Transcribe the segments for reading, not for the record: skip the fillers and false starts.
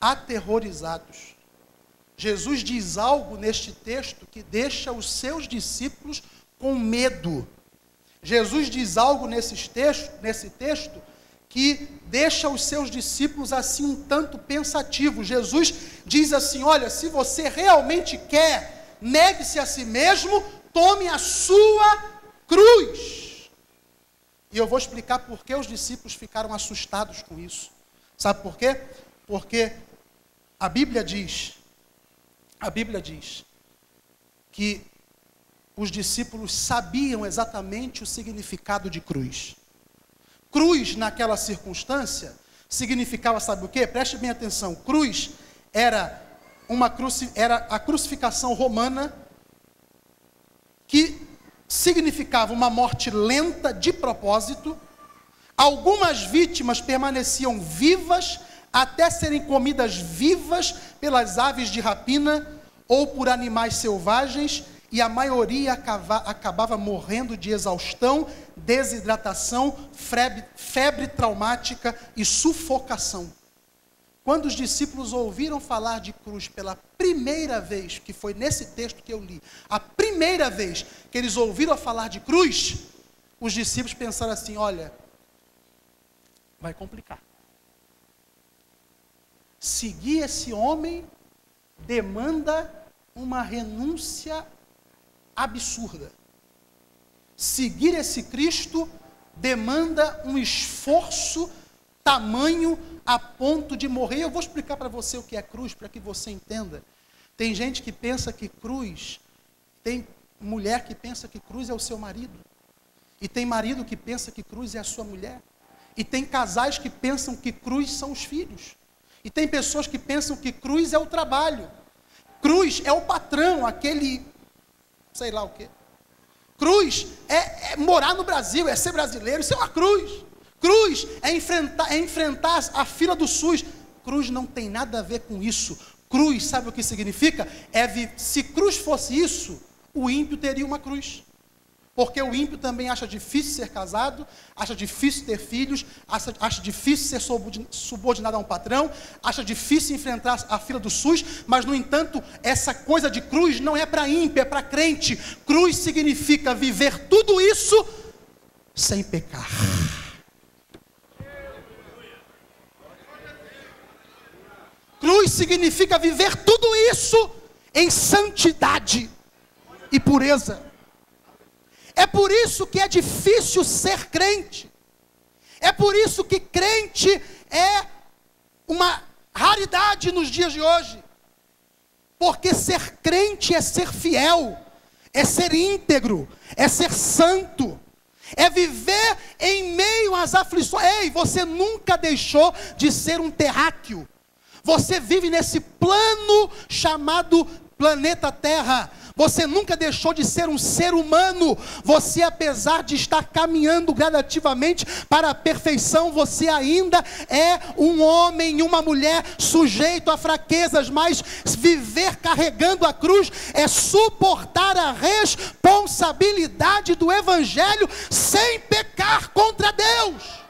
aterrorizados. Jesus diz algo neste texto que deixa os seus discípulos com medo. Jesus diz algo nesse texto que deixa os seus discípulos assim um tanto pensativos. Jesus diz assim: olha, se você realmente quer, negue-se a si mesmo, tome a sua cruz. E eu vou explicar por que os discípulos ficaram assustados com isso. Sabe por quê? Porque a Bíblia diz que os discípulos sabiam exatamente o significado de cruz. Cruz, naquela circunstância, significava, sabe o quê? Preste bem atenção. Cruz era a crucificação romana, que significava uma morte lenta de propósito. Algumas vítimas permaneciam vivas até serem comidas vivas pelas aves de rapina ou por animais selvagens, e a maioria acabava morrendo de exaustão, desidratação, febre traumática e sufocação. Quando os discípulos ouviram falar de cruz pela primeira vez, que foi nesse texto que eu li, a primeira vez que eles ouviram falar de cruz, os discípulos pensaram assim: olha, vai complicar. Seguir esse homem demanda uma renúncia absurda. Seguir esse Cristo demanda um esforço tamanho a ponto de morrer. Eu vou explicar para você o que é cruz, para que você entenda. Tem gente que pensa que cruz, tem mulher que pensa que cruz é o seu marido, e tem marido que pensa que cruz é a sua mulher, e tem casais que pensam que cruz são os filhos, e tem pessoas que pensam que cruz é o trabalho, cruz é o patrão, aquele sei lá o quê. Cruz é morar no Brasil, é ser brasileiro, isso é uma cruz. Cruz é enfrentar a fila do SUS. Cruz não tem nada a ver com isso. Cruz, sabe o que significa? Se cruz fosse isso, o ímpio teria uma cruz. Porque o ímpio também acha difícil ser casado, acha difícil ter filhos, acha difícil ser subordinado a um patrão, acha difícil enfrentar a fila do SUS, mas, no entanto, essa coisa de cruz não é para ímpio, é para crente. Cruz significa viver tudo isso sem pecar. Cruz significa viver tudo isso em santidade e pureza. É por isso que é difícil ser crente. É por isso que crente é uma raridade nos dias de hoje. Porque ser crente é ser fiel, é ser íntegro, é ser santo, é viver em meio às aflições. Ei, você nunca deixou de ser um terráqueo. Você vive nesse plano chamado planeta Terra. Você nunca deixou de ser um ser humano. Você, apesar de estar caminhando gradativamente para a perfeição, você ainda é um homem e uma mulher sujeito a fraquezas. Mas viver carregando a cruz é suportar a responsabilidade do Evangelho sem pecar contra Deus.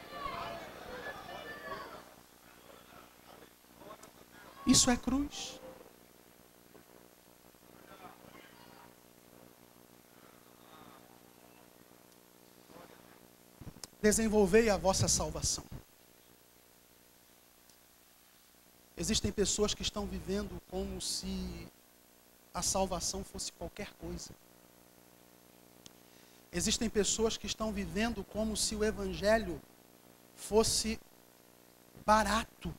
Isso é cruz. Desenvolvei a vossa salvação. Existem pessoas que estão vivendo como se a salvação fosse qualquer coisa. Existem pessoas que estão vivendo como se o Evangelho fosse barato.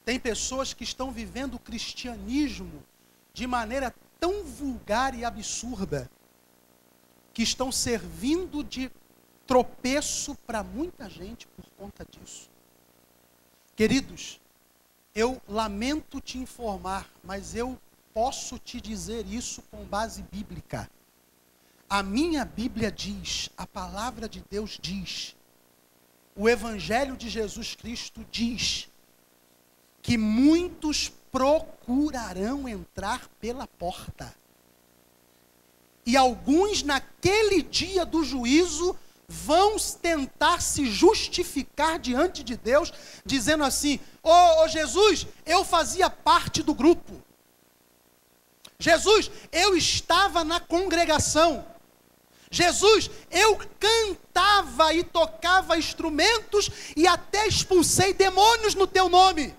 Tem pessoas que estão vivendo o cristianismo de maneira tão vulgar e absurda, que estão servindo de tropeço para muita gente por conta disso. Queridos, eu lamento te informar, mas eu posso te dizer isso com base bíblica. A minha Bíblia diz, a palavra de Deus diz, o Evangelho de Jesus Cristo diz, que muitos procurarão entrar pela porta. E alguns naquele dia do juízo vão tentar se justificar diante de Deus, dizendo assim: ô Jesus, eu fazia parte do grupo. Jesus, eu estava na congregação. Jesus, eu cantava e tocava instrumentos e até expulsei demônios no teu nome.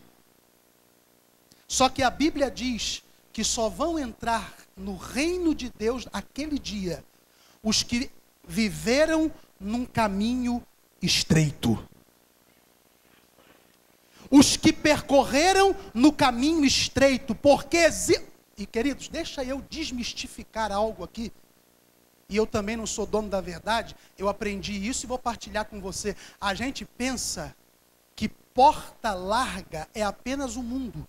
Só que a Bíblia diz que só vão entrar no reino de Deus aquele dia os que viveram num caminho estreito. Os que percorreram no caminho estreito, porque... E queridos, deixa eu desmistificar algo aqui. E eu também não sou dono da verdade, eu aprendi isso e vou partilhar com você. A gente pensa que porta larga é apenas o mundo.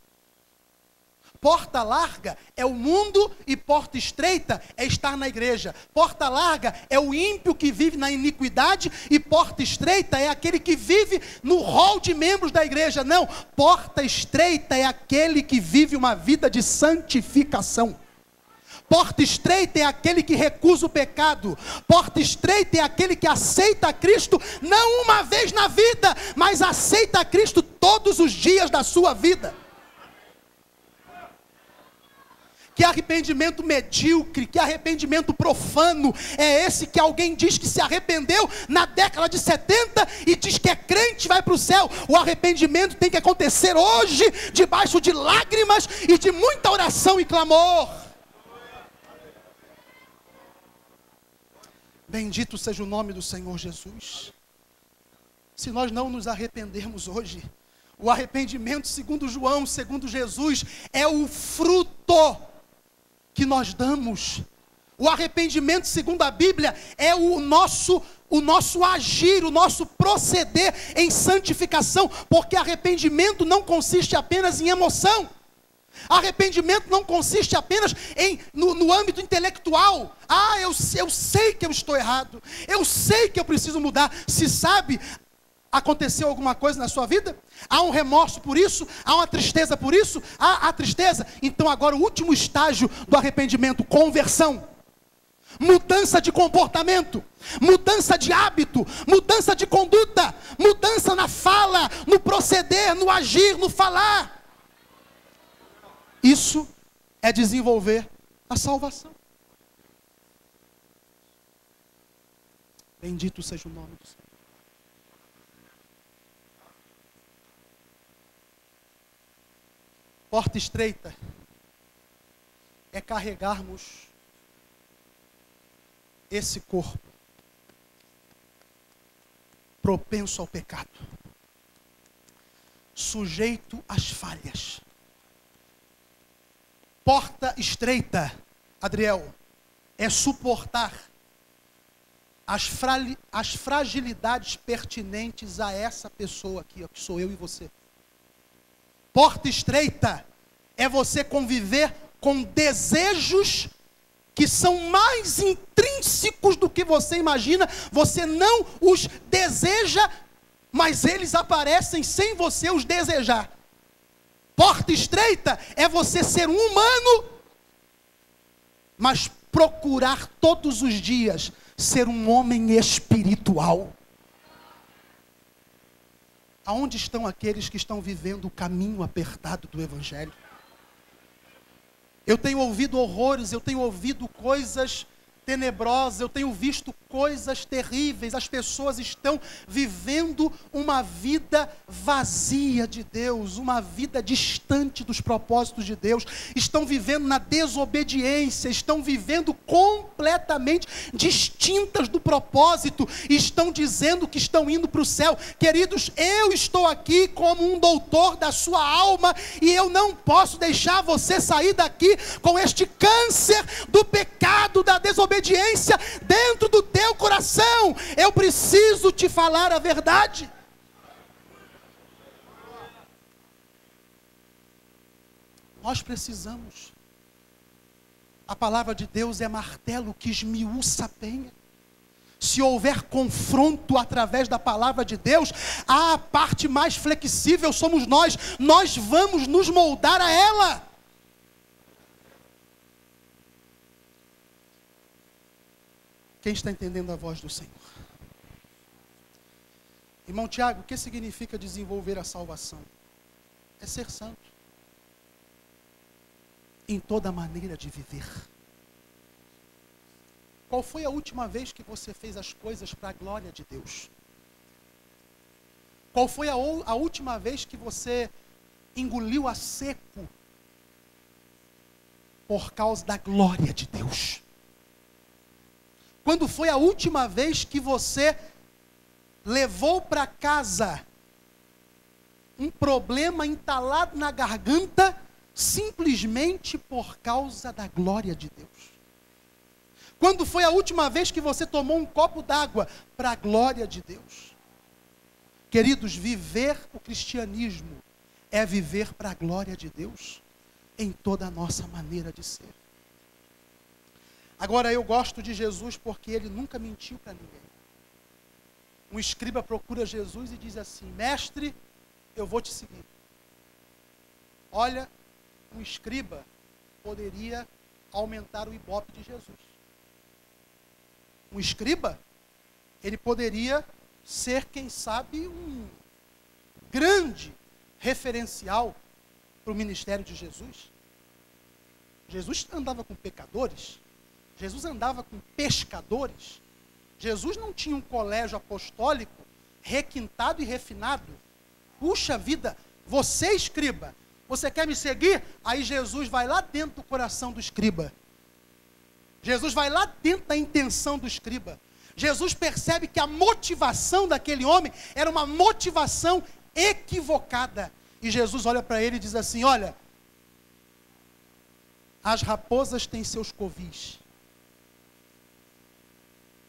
Porta larga é o mundo e porta estreita é estar na igreja. Porta larga é o ímpio que vive na iniquidade e porta estreita é aquele que vive no rol de membros da igreja. Não, porta estreita é aquele que vive uma vida de santificação. Porta estreita é aquele que recusa o pecado. Porta estreita é aquele que aceita Cristo não uma vez na vida, mas aceita Cristo todos os dias da sua vida. Que arrependimento medíocre, que arrependimento profano é esse que alguém diz que se arrependeu na década de 70 e diz que é crente e vai para o céu? O arrependimento tem que acontecer hoje, debaixo de lágrimas e de muita oração e clamor. Bendito seja o nome do Senhor Jesus. Se nós não nos arrependermos hoje, o arrependimento, segundo João, segundo Jesus, é o fruto que nós damos. O arrependimento, segundo a Bíblia, é o nosso agir, o nosso proceder em santificação, porque arrependimento não consiste apenas em emoção. Arrependimento não consiste apenas no âmbito intelectual. Eu sei que eu estou errado, eu sei que eu preciso mudar. Se sabe, aconteceu alguma coisa na sua vida? Há um remorso por isso? Há uma tristeza por isso? Há tristeza? Então agora o último estágio do arrependimento: conversão. Mudança de comportamento, mudança de hábito, mudança de conduta, mudança na fala, no proceder, no agir, no falar. Isso é desenvolver a salvação. Bendito seja o nome do Senhor. Porta estreita é carregarmos esse corpo propenso ao pecado, sujeito às falhas. Porta estreita, Adriel, é suportar as fragilidades pertinentes a essa pessoa aqui, ó, que sou eu e você. Porta estreita é você conviver com desejos que são mais intrínsecos do que você imagina. Você não os deseja, mas eles aparecem sem você os desejar. Porta estreita é você ser um humano, mas procurar todos os dias ser um homem espiritual. Aonde estão aqueles que estão vivendo o caminho apertado do Evangelho? Eu tenho ouvido horrores, eu tenho ouvido coisas tenebrosas, eu tenho visto coisas terríveis. As pessoas estão vivendo uma vida vazia de Deus, uma vida distante dos propósitos de Deus, estão vivendo na desobediência, estão vivendo completamente distintas do propósito, e estão dizendo que estão indo para o céu. Queridos, eu estou aqui como um doutor da sua alma, e eu não posso deixar você sair daqui com este câncer do pecado, da desobediência dentro do teu coração. Eu preciso te falar a verdade. Nós precisamos. A palavra de Deus é martelo que esmiuça a penha. Se houver confronto através da palavra de Deus, a parte mais flexível somos nós. Nós vamos nos moldar a ela. Quem está entendendo a voz do Senhor? Irmão Tiago, o que significa desenvolver a salvação? É ser santo em toda maneira de viver. Qual foi a última vez que você fez as coisas para a glória de Deus? Qual foi a última vez que você engoliu a seco por causa da glória de Deus? Quando foi a última vez que você levou para casa um problema entalado na garganta simplesmente por causa da glória de Deus? Quando foi a última vez que você tomou um copo d'água para a glória de Deus? Queridos, viver o cristianismo é viver para a glória de Deus em toda a nossa maneira de ser. Agora, eu gosto de Jesus porque ele nunca mentiu para ninguém. Um escriba procura Jesus e diz assim: mestre, eu vou te seguir. Olha, um escriba poderia aumentar o ibope de Jesus. Um escriba, ele poderia ser, quem sabe, um grande referencial para o ministério de Jesus. Jesus andava com pecadores, Jesus andava com pescadores, Jesus não tinha um colégio apostólico requintado e refinado. Puxa vida, você escriba, você quer me seguir? Aí Jesus vai lá dentro do coração do escriba. Jesus vai lá dentro da intenção do escriba. Jesus percebe que a motivação daquele homem era uma motivação equivocada. E Jesus olha para ele e diz assim: olha, as raposas têm seus covis,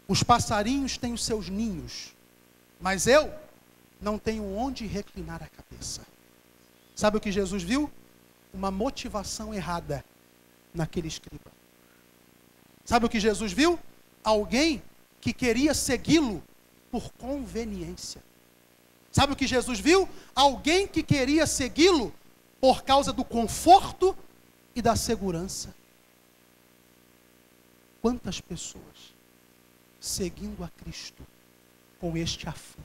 os passarinhos têm os seus ninhos, mas eu não tenho onde reclinar a cabeça. Sabe o que Jesus viu? Uma motivação errada naquele escriba. Sabe o que Jesus viu? Alguém que queria segui-lo por conveniência. Sabe o que Jesus viu? Alguém que queria segui-lo por causa do conforto e da segurança. Quantas pessoas seguindo a Cristo com este afã?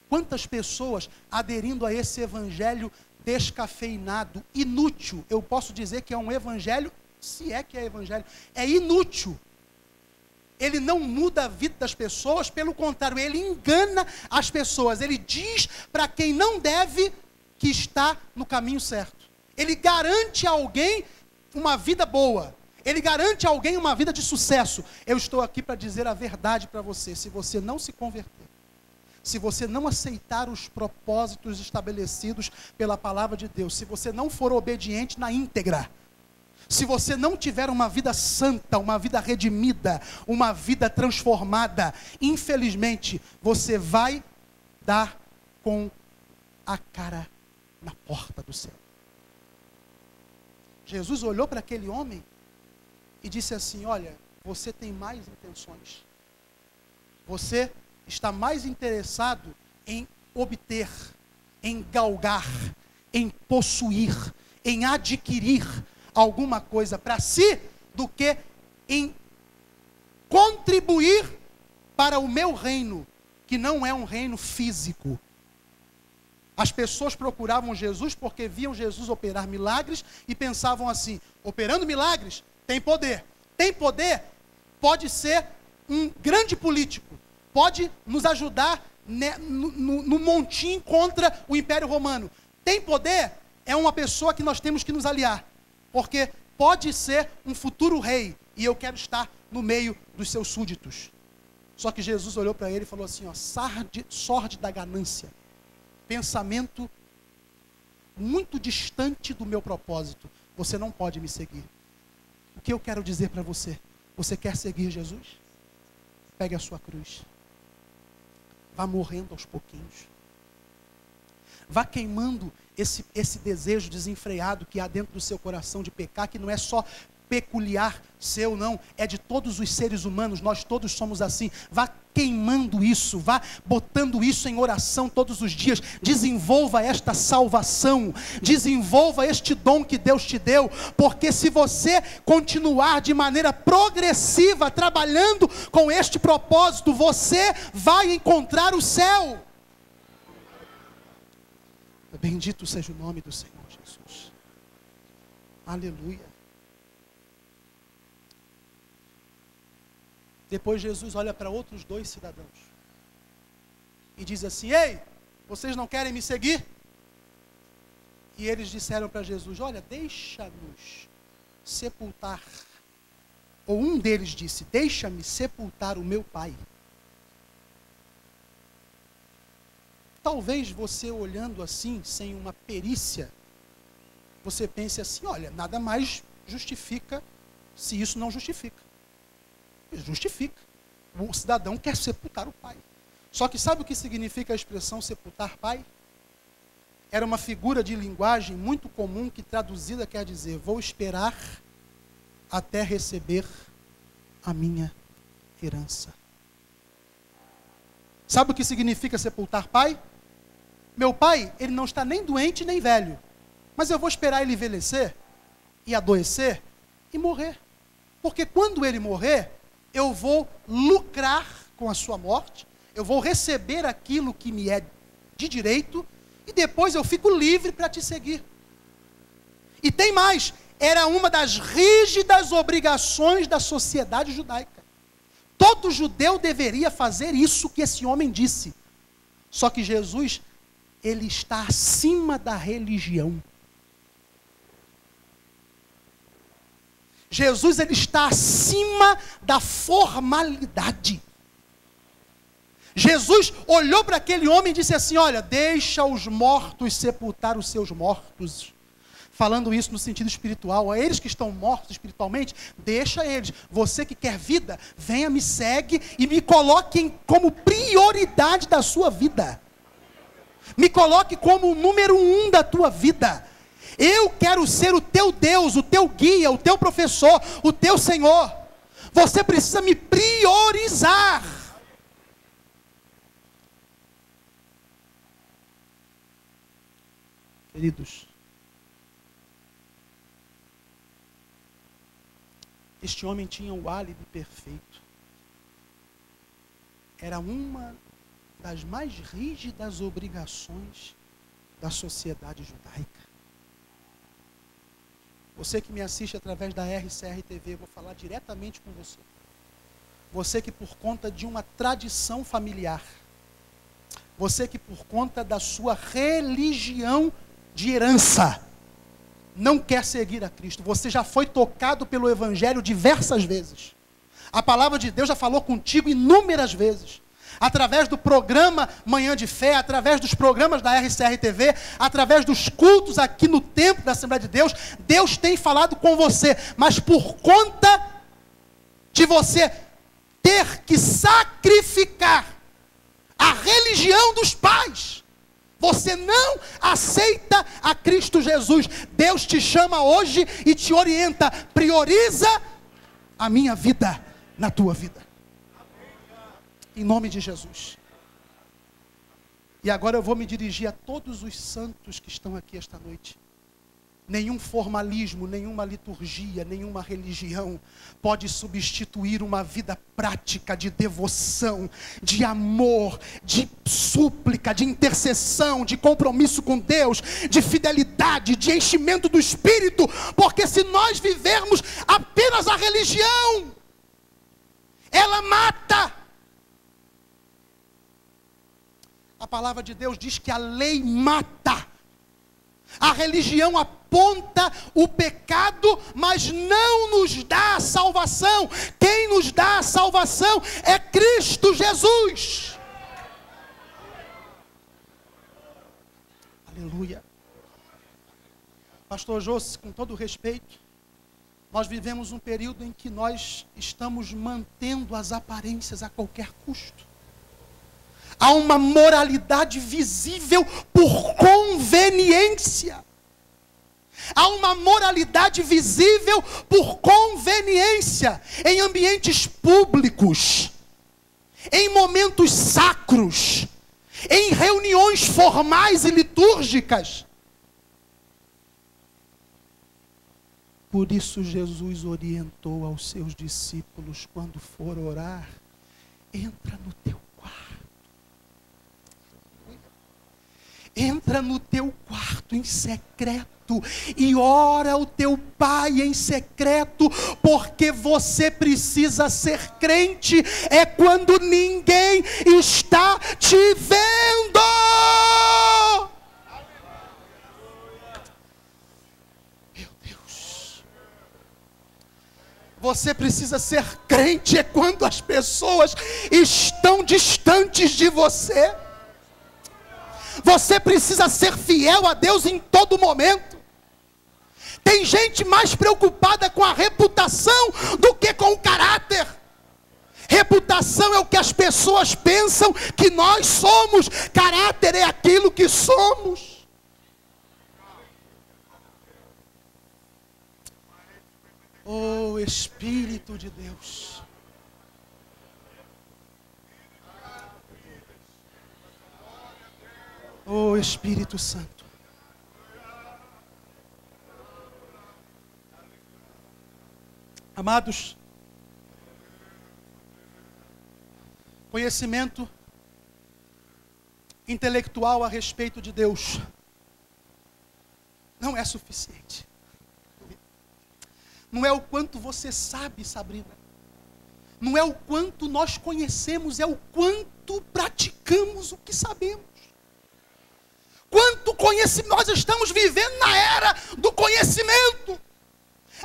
Quantas pessoas aderindo a esse evangelho descafeinado, inútil? Eu posso dizer que é um evangelho, se é que é evangelho, é inútil. Ele não muda a vida das pessoas, pelo contrário, ele engana as pessoas. Ele diz para quem não deve que está no caminho certo. Ele garante a alguém uma vida boa. Ele garante a alguém uma vida de sucesso. Eu estou aqui para dizer a verdade para você. Se você não se converter, se você não aceitar os propósitos estabelecidos pela palavra de Deus, se você não for obediente na íntegra, se você não tiver uma vida santa, uma vida redimida, uma vida transformada, infelizmente, você vai dar com a cara na porta do céu. Jesus olhou para aquele homem e disse assim: olha, você tem mais intenções. Você está mais interessado em obter, em galgar, em possuir, em adquirir alguma coisa para si, do que em contribuir para o meu reino, que não é um reino físico. As pessoas procuravam Jesus porque viam Jesus operar milagres e pensavam assim: operando milagres, tem poder. Tem poder, pode ser um grande político, pode nos ajudar no montinho contra o Império Romano. Tem poder, é uma pessoa que nós temos que nos aliar, porque pode ser um futuro rei, e eu quero estar no meio dos seus súditos. Só que Jesus olhou para ele e falou assim: ó, sorte da ganância, pensamento muito distante do meu propósito, você não pode me seguir. O que eu quero dizer para você? Você quer seguir Jesus? Pegue a sua cruz, vá morrendo aos pouquinhos, vá queimando esse desejo desenfreado que há dentro do seu coração de pecar, que não é só peculiar seu, não, é de todos os seres humanos, nós todos somos assim. Vá queimando isso, vá botando isso em oração todos os dias, desenvolva esta salvação, desenvolva este dom que Deus te deu, porque se você continuar de maneira progressiva, trabalhando com este propósito, você vai encontrar o céu. Bendito seja o nome do Senhor Jesus. Aleluia. Depois Jesus olha para outros 2 cidadãos e diz assim: ei, vocês não querem me seguir? E eles disseram para Jesus: olha, deixa-nos sepultar. Ou um deles disse: deixa-me sepultar o meu pai. Talvez você olhando assim, sem uma perícia, você pense assim: olha, nada mais justifica se isso não justifica. Justifica. O cidadão quer sepultar o pai. Só que sabe o que significa a expressão sepultar pai? Era uma figura de linguagem muito comum que traduzida quer dizer: vou esperar até receber a minha herança. Sabe o que significa sepultar pai? Meu pai, ele não está nem doente nem velho, mas eu vou esperar ele envelhecer e adoecer e morrer. Porque quando ele morrer, eu vou lucrar com a sua morte, eu vou receber aquilo que me é de direito, e depois eu fico livre para te seguir. E tem mais, era uma das rígidas obrigações da sociedade judaica. Todo judeu deveria fazer isso que esse homem disse. Só que Jesus, ele está acima da religião. Jesus, ele está acima da formalidade. Jesus olhou para aquele homem e disse assim: olha, deixa os mortos sepultar os seus mortos. Falando isso no sentido espiritual, a eles que estão mortos espiritualmente, deixa eles. Você que quer vida, venha, me segue e me coloque como prioridade da sua vida. Me coloque como o número 1 da tua vida. Eu quero ser o teu Deus, o teu guia, o teu professor, o teu Senhor. Você precisa me priorizar. Queridos, este homem tinha o álibi perfeito. Era uma das mais rígidas obrigações da sociedade judaica. Você que me assiste através da RCR TV, eu vou falar diretamente com você. Você que por conta de uma tradição familiar, você que por conta da sua religião de herança, não quer seguir a Cristo. Você já foi tocado pelo Evangelho diversas vezes. A palavra de Deus já falou contigo inúmeras vezes. Através do programa Manhã de Fé, através dos programas da RCR TV, através dos cultos aqui no templo da Assembleia de Deus, Deus tem falado com você, mas por conta de você ter que sacrificar a religião dos pais, você não aceita a Cristo Jesus. Deus te chama hoje e te orienta: prioriza a minha vida na tua vida. Em nome de Jesus. E agora eu vou me dirigir a todos os santos que estão aqui esta noite. Nenhum formalismo, nenhuma liturgia, nenhuma religião pode substituir uma vida prática de devoção, de amor, de súplica, de intercessão, de compromisso com Deus, de fidelidade, de enchimento do Espírito. Porque se nós vivermos apenas a religião, ela mata. A palavra de Deus diz que a lei mata. A religião aponta o pecado, mas não nos dá a salvação. Quem nos dá a salvação é Cristo Jesus. Aleluia. Pastor José, com todo respeito, nós vivemos um período em que nós estamos mantendo as aparências a qualquer custo. Há uma moralidade visível por conveniência. Há uma moralidade visível por conveniência, em ambientes públicos, em momentos sacros, em reuniões formais e litúrgicas. Por isso Jesus orientou aos seus discípulos, quando for orar, entra no teu quarto. Entra no teu quarto em secreto e ora ao teu Pai em secreto, porque você precisa ser crente é quando ninguém está te vendo. Meu Deus. Você precisa ser crente é quando as pessoas estão distantes de você. Você precisa ser fiel a Deus em todo momento. Tem gente mais preocupada com a reputação do que com o caráter. Reputação é o que as pessoas pensam que nós somos. Caráter é aquilo que somos. Oh, Espírito de Deus. Oh, Espírito Santo. Amados, conhecimento intelectual a respeito de Deus não é suficiente. Não é o quanto você sabe, Sabrina. Não é o quanto nós conhecemos, é o quanto praticamos o que sabemos. Quanto conhecimento, nós estamos vivendo na era do conhecimento.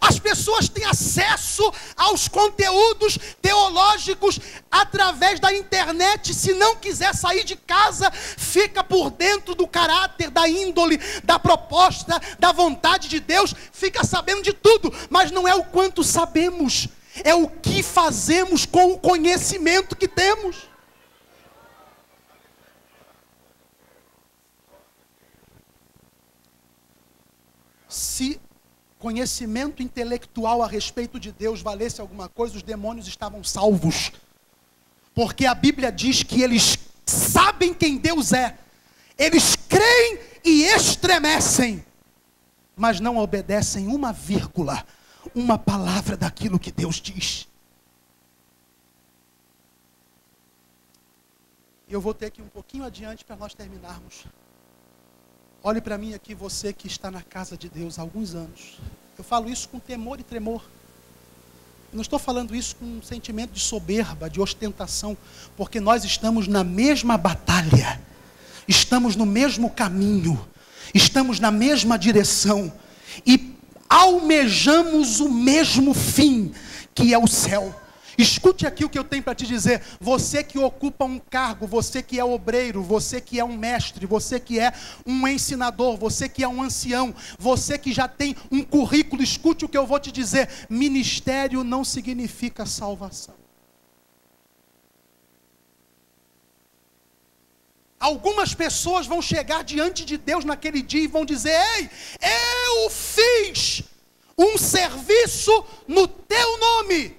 As pessoas têm acesso aos conteúdos teológicos através da internet. Se não quiser sair de casa, fica por dentro do caráter, da índole, da proposta, da vontade de Deus. Fica sabendo de tudo, mas não é o quanto sabemos, é o que fazemos com o conhecimento que temos. Se conhecimento intelectual a respeito de Deus valesse alguma coisa, os demônios estavam salvos. Porque a Bíblia diz que eles sabem quem Deus é. Eles creem e estremecem, mas não obedecem uma vírgula, uma palavra daquilo que Deus diz. Eu vou ter que ir um pouquinho adiante para nós terminarmos. Olhe para mim aqui, você que está na casa de Deus há alguns anos. Eu falo isso com temor e tremor. Eu não estou falando isso com um sentimento de soberba, de ostentação, porque nós estamos na mesma batalha, estamos no mesmo caminho, estamos na mesma direção e almejamos o mesmo fim, que é o céu. Escute aqui o que eu tenho para te dizer. Você que ocupa um cargo, você que é obreiro, você que é um mestre, você que é um ensinador, você que é um ancião, você que já tem um currículo, escute o que eu vou te dizer. Ministério não significa salvação. Algumas pessoas vão chegar diante de Deus naquele dia e vão dizer: ei, eu fiz um serviço no teu nome.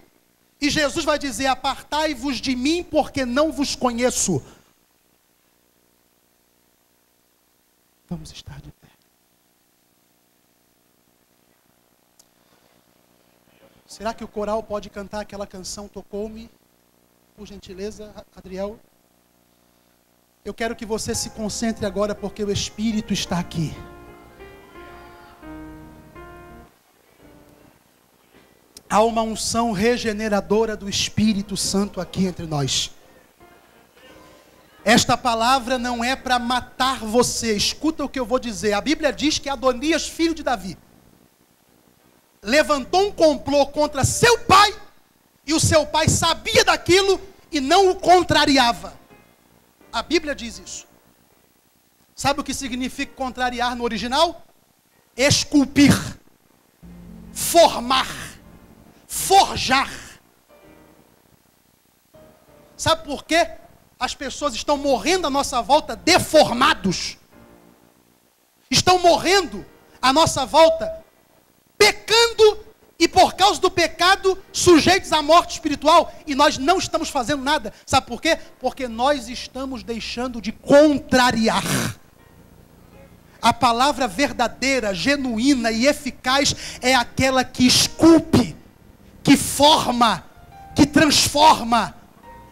E Jesus vai dizer: apartai-vos de mim, porque não vos conheço. Vamos estar de pé. Será que o coral pode cantar aquela canção Tocou-me? Por gentileza, Adriel. Eu quero que você se concentre agora, porque o Espírito está aqui. Há uma unção regeneradora do Espírito Santo aqui entre nós. Esta palavra não é para matar você. Escuta o que eu vou dizer. A Bíblia diz que Adonias, filho de Davi, levantou um complô contra seu pai, e o seu pai sabia daquilo e não o contrariava. A Bíblia diz isso. Sabe o que significa contrariar no original? Esculpir, formar, forjar. Sabe por quê? As pessoas estão morrendo à nossa volta deformados. Estão morrendo à nossa volta, pecando e por causa do pecado sujeitos à morte espiritual, e nós não estamos fazendo nada. Sabe por quê? Porque nós estamos deixando de contrariar. A palavra verdadeira, genuína e eficaz é aquela que esculpe, que forma, que transforma.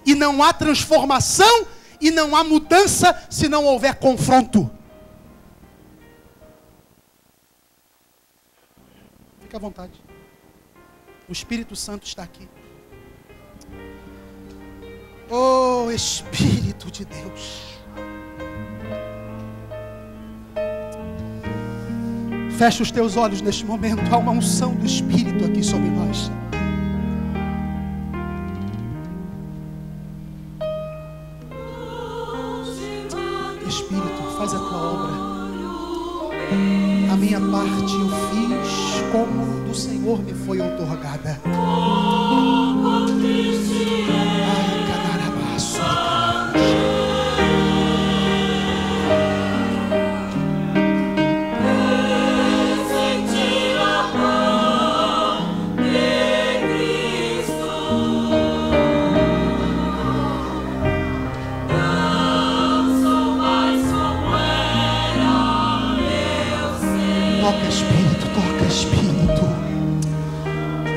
E não há transformação e não há mudança se não houver confronto. Fique à vontade. O Espírito Santo está aqui. Oh, Espírito de Deus. Fecha os teus olhos neste momento. Há uma unção do Espírito aqui sobre nós. Espírito, faz a tua obra. A minha parte eu fiz como do Senhor me foi outorgada. Ai, canarabaço.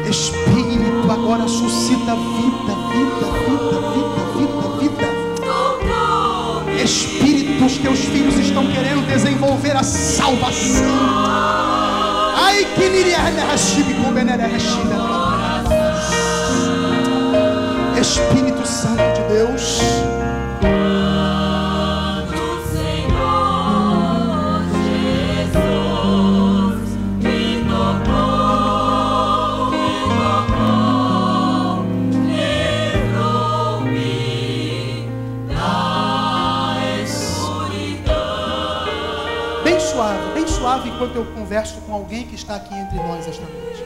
Espírito, agora suscita vida. Espíritos, teus filhos estão querendo desenvolver a salvação. Ai, que Espírito Santo de Deus. Bem suave enquanto eu converso com alguém que está aqui entre nós esta noite.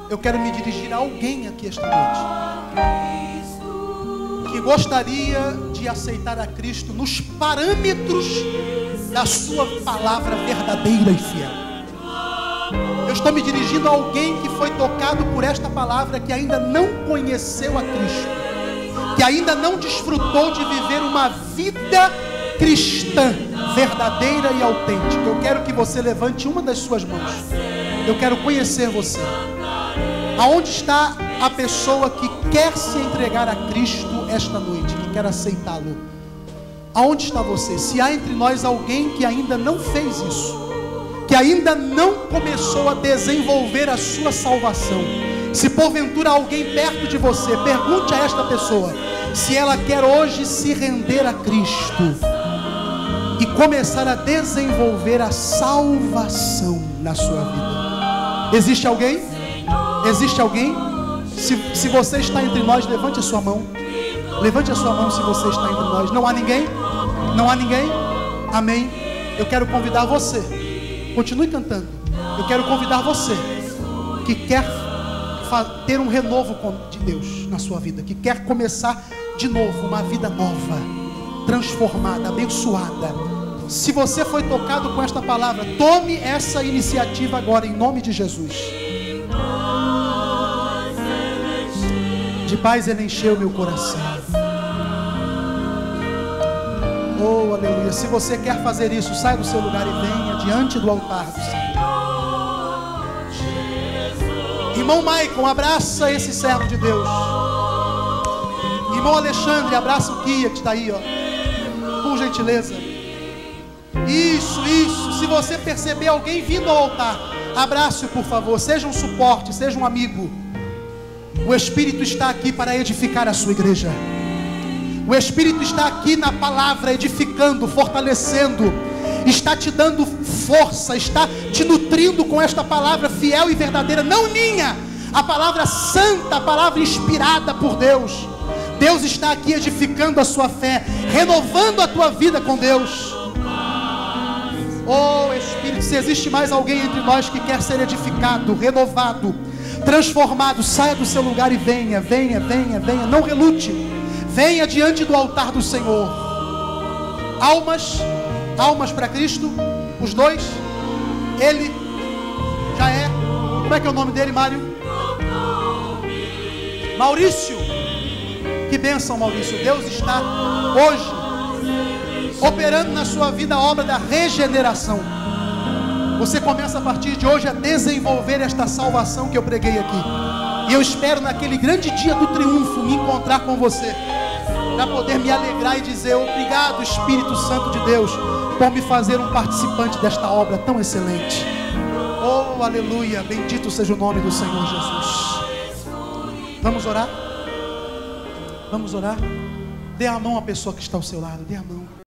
Eu quero me dirigir a alguém aqui esta noite que gostaria de aceitar a Cristo nos parâmetros da sua palavra verdadeira e fiel. Eu estou me dirigindo a alguém que foi tocado por esta palavra, que ainda não conheceu a Cristo, que ainda não desfrutou de viver uma vida cristã verdadeira e autêntica. Eu quero que você levante uma das suas mãos. Eu quero conhecer você. Aonde está a pessoa que quer se entregar a Cristo esta noite, que quer aceitá-lo? Aonde está você? Se há entre nós alguém que ainda não fez isso, que ainda não começou a desenvolver a sua salvação, se porventura há alguém perto de você, pergunte a esta pessoa se ela quer hoje se render a Cristo e começar a desenvolver a salvação na sua vida. Existe alguém? Existe alguém? Se você está entre nós, levante a sua mão. Levante a sua mão se você está entre nós. Não há ninguém? Não há ninguém? Amém. Eu quero convidar você. Continue cantando. Eu quero convidar você que quer ter um renovo de Deus na sua vida, que quer começar de novo uma vida nova, transformada, abençoada. Se você foi tocado com esta palavra, tome essa iniciativa agora em nome de Jesus. De paz Ele encheu meu coração. Oh, aleluia. Se você quer fazer isso, saia do seu lugar e venha diante do altar do Senhor. Irmão Maicon, abraça esse servo de Deus. Irmão Alexandre, abraça o Kia que está aí, ó. Por gentileza. Isso. Se você perceber alguém vindo ao altar, abrace-o, por favor. Seja um suporte, seja um amigo. O Espírito está aqui para edificar a sua igreja. O Espírito está aqui na palavra, edificando, fortalecendo. Está te dando força, está te nutrindo com esta palavra fiel e verdadeira, não minha, a palavra santa, a palavra inspirada por Deus. Deus está aqui edificando a sua fé, renovando a tua vida com Deus. Oh Espírito, se existe mais alguém entre nós que quer ser edificado, renovado, transformado, saia do seu lugar e venha, não relute, venha diante do altar do Senhor. Almas para Cristo, os dois, Ele já é. Como é que é o nome dele, Mário? Maurício. Que bênção, Maurício. Deus está hoje operando na sua vida a obra da regeneração. Você começa a partir de hoje a desenvolver esta salvação que eu preguei aqui. E eu espero naquele grande dia do triunfo me encontrar com você, para poder me alegrar e dizer: obrigado, Espírito Santo de Deus, por me fazer um participante desta obra tão excelente. Oh, aleluia, bendito seja o nome do Senhor Jesus. Vamos orar? Vamos orar? Dê a mão à pessoa que está ao seu lado, dê a mão.